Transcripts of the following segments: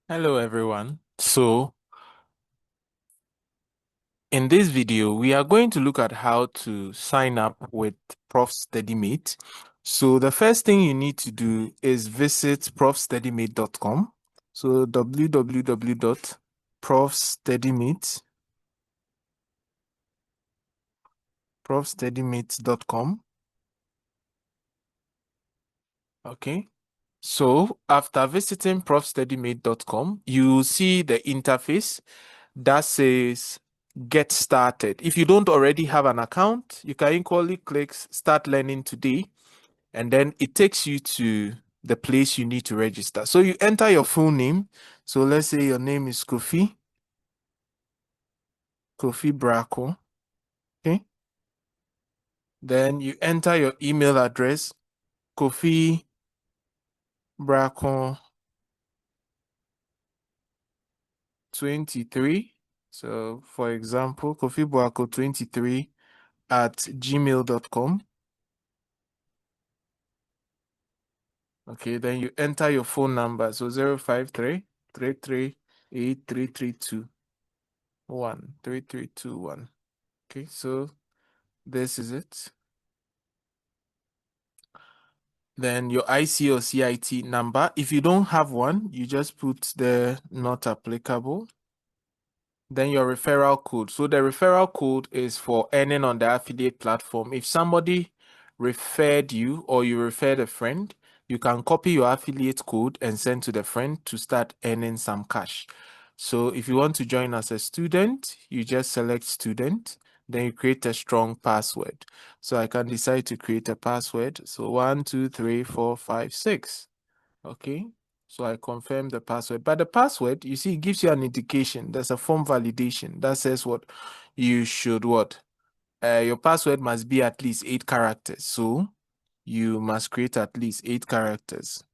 Hello everyone. So in this video, we are going to look at how to sign up with Profstudymate. So the first thing you need to do is visit profstudymate.com. So www.profstudymate.com. Okay. So after visiting profstudymate.com, you will see the interface that says get started. If you don't already have an account, you can equally click start learning today, and then it takes you to the place you need to register. So you enter your full name. So let's say your name is Kofi Braco. Okay. Then you enter your email address, Kofi Braco 23. So for example, Kofi Braco 23 at gmail.com. Okay, then you enter your phone number. So 053 338 3321. Okay, so this is it. Then your IC or CIT number. If you don't have one, you just put the not applicable. Then your referral code. So the referral code is for earning on the affiliate platform. If somebody referred you or you referred a friend, you can copy your affiliate code and send to the friend to start earning some cash. So if you want to join as a student, you just select student, then you create a strong password. So I can decide to create a password. So 1, 2, 3, 4, 5, 6. Okay. So I confirm the password. But the password, you see, it gives you an indication. There's a form validation that says what you should what? Your password must be at least 8 characters. So you must create at least 8 characters.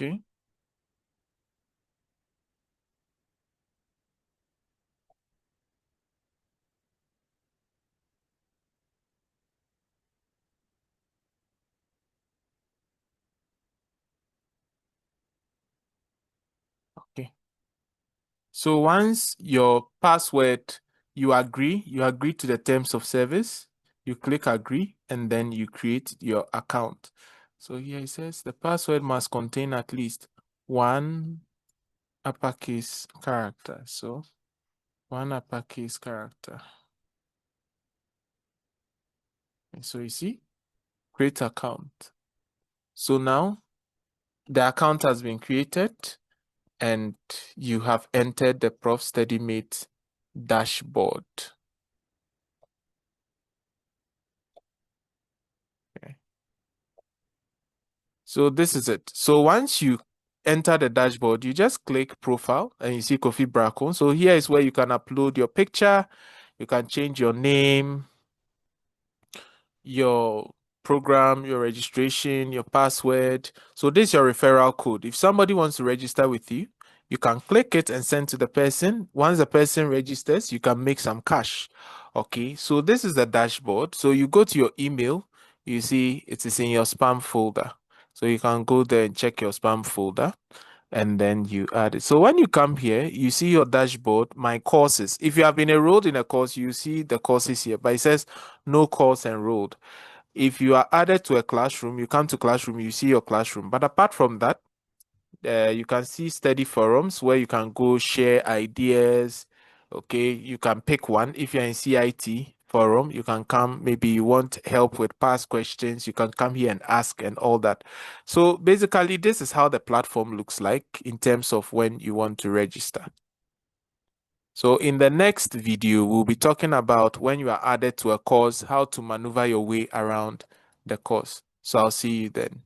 Okay. Okay. So once your password, you agree to the terms of service, you click agree, and then you create your account. So here it says the password must contain at least one uppercase character. So one uppercase character. And so you see, create account. So now the account has been created and you have entered the Profstudymate dashboard. Okay. So this is it. So once you enter the dashboard, you just click profile and you see Kofi Braco. So here is where you can upload your picture, you can change your name, your program, your registration, your password. So this is your referral code. If somebody wants to register with you, you can click it and send to the person. Once the person registers, you can make some cash. Okay, so this is the dashboard. So you go to your email, you see it is in your spam folder. So you can go there and check your spam folder and then you add it. So when you come here, you see your dashboard, my courses. If you have been enrolled in a course, you see the courses here, but it says no course enrolled. If you are added to a classroom, you come to classroom, you see your classroom. But apart from that, you can see study forums where you can go share ideas. Okay, you can pick one. If you're in CIT forum, you can come. Maybe you want help with past questions, you can come here and ask and all that. So basically, this is how the platform looks like in terms of when you want to register. So in the next video, we'll be talking about when you are added to a course, how to maneuver your way around the course. So I'll see you then.